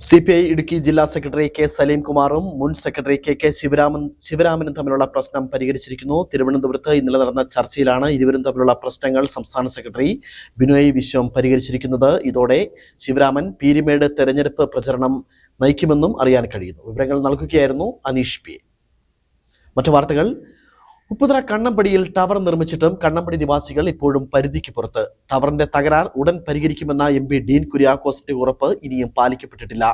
CPI Idukki ജില്ലാ secretary K Saleem കുമാറും മുൻ സെക്രട്ടറി കെ ശിവരാമനും തമ്മിലുള്ള പ്രശ്നം പരിഹരിച്ചിരിക്കുന്നു. തിരുവനന്തപുരത്ത് ഇന്നലെ നടന്ന ചർച്ചയിലാണ് ഇരുവരും തമ്മിലുള്ള പ്രശ്നങ്ങൾ സംസ്ഥാന സെക്രട്ടറി ബിനോയ് വിശ്വം പരിഹരിച്ചിരിക്കുന്നത്. ഇതോടെ ശിവരാമൻ പീരിമേട് തെരഞ്ഞെടുപ്പ് പ്രചരണം നയിക്കുമെന്നും അറിയാൻ കഴിയുന്നു. വിവരങ്ങൾ നൽകുകയായിരുന്നു അനീഷ് പി. മറ്റു വാർത്തകൾ. ഉപ്പുതറ കണ്ണമ്പടിയിൽ ടവർ നിർമ്മിച്ചിട്ടും കണ്ണമ്പടി നിവാസികൾ ഇപ്പോഴും പരിധിക്ക് പുറത്ത്. ടവറിന്റെ തകരാർ ഉടൻ പരിഹരിക്കുമെന്ന MP ഡീൻ കുര്യാക്കോസിന്റെ ഉറപ്പ് ഇനിയും പാലിക്കപ്പെട്ടിട്ടില്ല.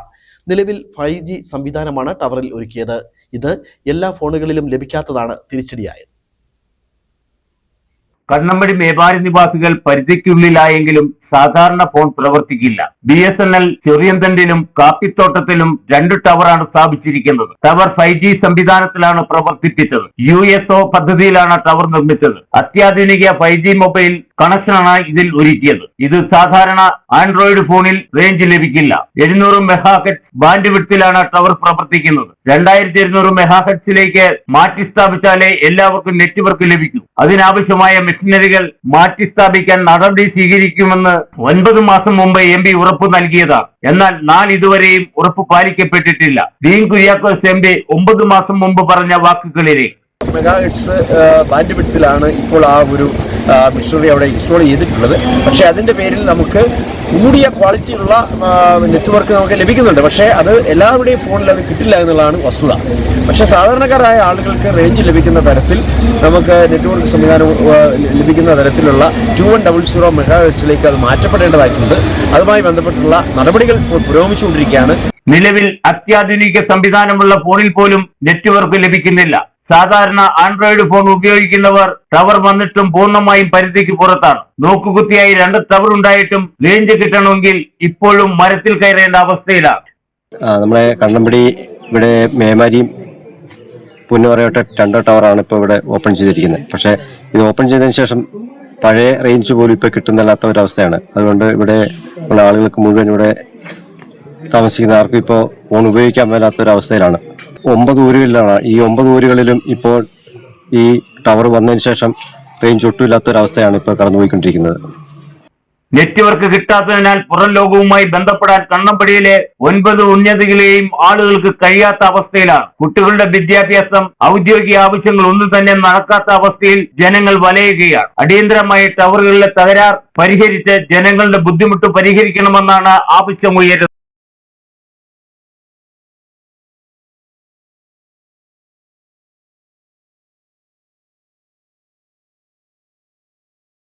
നിലവിൽ 5G സംവിധാനമാണ് ടവറിൽ ഒരുക്കിയത്. ഇത് എല്ലാ ഫോണുകളിലും ലഭിക്കാത്തതാണ് തിരിച്ചടിയായത്. കണ്ണമ്പടി മേപ്പാടി നിവാസികൾ പരിധിക്കുള്ളിലായെങ്കിലും സാധാരണ ഫോൺ പ്രവർത്തിക്കില്ല. BSNL ചെറിയന്തണ്ടിലും കാപ്പിത്തോട്ടത്തിലും 2 ടവറാണ് സ്ഥാപിച്ചിരിക്കുന്നത്. Tower 5G സംവിധാനത്തിലാണ് പ്രവർത്തിപ്പിച്ചത്. USO പദ്ധതിയിലാണ് ടവർ നിർമ്മിച്ചത്. അത്യാധുനിക 5G മൊബൈൽ കണക്ഷനാണ് ഇതിൽ ഒരുക്കിയത്. ഇത് സാധാരണ ആൻഡ്രോയിഡ് ഫോണിൽ റേഞ്ച് ലഭിക്കില്ല. 700 MHz ബാൻഡ് വിഡ്ത്തിലാണ് ടവർ പ്രവർത്തിക്കുന്നത്. 2200 MHz മാറ്റി സ്ഥാപിച്ചാലേ എല്ലാവർക്കും നെറ്റ്വർക്ക് ലഭിക്കൂ. അതിനാവശ്യമായ മെഷീനറികൾ മാറ്റി സ്ഥാപിക്കാൻ നടപടി സ്വീകരിക്കുമെന്ന് 9 മാസം മുമ്പ് MP ഉറപ്പ് നൽകിയതാണ്. എന്നാൽ നാളിതുവരെയും ഉറപ്പ് പാലിക്കപ്പെട്ടിട്ടില്ല. ഡീൻ കുര്യാക്കോസ് MP 9 മാസം മുമ്പ് പറഞ്ഞ വാക്കുകളിലേക്ക് മെഗാഹെർട്സ് ബാൻഡ് വിഡ്ത്തിലാണ് ഇപ്പോൾ ആ ഒരു മെഷീനറി അവിടെ ഇൻസ്റ്റാൾ ചെയ്തിട്ടുള്ളത്. പക്ഷേ അതിൻ്റെ പേരിൽ നമുക്ക് കൂടിയ ക്വാളിറ്റിയുള്ള നെറ്റ്വർക്ക് നമുക്ക് ലഭിക്കുന്നുണ്ട്. പക്ഷേ അത് എല്ലാവരുടെയും ഫോണിൽ അത് കിട്ടില്ല എന്നുള്ളതാണ് വസ്തുത. പക്ഷേ സാധാരണക്കാരായ ആളുകൾക്ക് റേഞ്ച് ലഭിക്കുന്ന തരത്തിൽ നമുക്ക് നെറ്റ്വർക്ക് സംവിധാനം ലഭിക്കുന്ന തരത്തിലുള്ള 2100 മെഗാഹെർട്സിലേക്ക് അത് മാറ്റപ്പെടേണ്ടതായിട്ടുണ്ട്. അതുമായി ബന്ധപ്പെട്ടുള്ള നടപടികൾ ഇപ്പോൾ പുരോഗമിച്ചുകൊണ്ടിരിക്കുകയാണ്. നിലവിൽ അത്യാധുനിക സംവിധാനമുള്ള ഫോണിൽ പോലും നെറ്റ്വർക്ക് ലഭിക്കുന്നില്ല. സാധാരണ ആൻഡ്രോയിഡ് ഫോൺ ഉപയോഗിക്കുന്നവർ ടവർ വന്നിട്ടും പൂർണ്ണമായും പരിധിക്ക് പുറത്താണ്. നോക്കുകുത്തിയായി 2 ടവർ ഉണ്ടായിട്ടും റേഞ്ച് കിട്ടണമെങ്കിൽ ഇപ്പോഴും മരത്തിൽ കയറേണ്ട അവസ്ഥയിലാണ്. നമ്മുടെ കണ്ണമ്പടി ഇവിടെ മേമാരിയും പുന്നവറയോട്ടെ 2 ടവറാണ് ഇപ്പോൾ ഇവിടെ ഓപ്പൺ ചെയ്തിരിക്കുന്നത്. പക്ഷേ ഇത് ഓപ്പൺ ചെയ്തതിന് ശേഷം പഴയ റേഞ്ച് പോലും ഇപ്പോൾ കിട്ടുന്നില്ലാത്ത ഒരവസ്ഥയാണ്. അതുകൊണ്ട് ഇവിടെ ഉള്ള ആളുകൾക്ക് മുഴുവൻ ഇവിടെ താമസിക്കുന്ന ആർക്കും ഇപ്പോൾ ഫോൺ ഉപയോഗിക്കാൻ മേലാത്തൊരവസ്ഥയിലാണ്. 9 ഊരുകളിലാണ്. ഈ 9 ഊരുകളിലും ഇപ്പോൾ ഈ ടവർ വന്നതിന് ശേഷം റേഞ്ച് ഒട്ടുമില്ലാത്തൊരവസ്ഥയാണ് ഇപ്പോൾ കടന്നുപോയിക്കൊണ്ടിരിക്കുന്നത്. നെറ്റ്വർക്ക് കിട്ടാത്തതിനാൽ പുറം ലോകവുമായി ബന്ധപ്പെടാൻ കണ്ണമ്പടിയിലെ 9 ഉന്നതികളെയും ആളുകൾക്ക് കഴിയാത്ത അവസ്ഥയിലാണ്. കുട്ടികളുടെ വിദ്യാഭ്യാസം, ഔദ്യോഗിക ആവശ്യങ്ങൾ ഒന്നും തന്നെ നടക്കാത്ത അവസ്ഥയിൽ ജനങ്ങൾ വലയുകയാണ്. അടിയന്തരമായി ടവറുകളിലെ തകരാർ പരിഹരിച്ച് ജനങ്ങളുടെ ബുദ്ധിമുട്ട് പരിഹരിക്കണമെന്നാണ് ആവശ്യമുയരുന്നത്.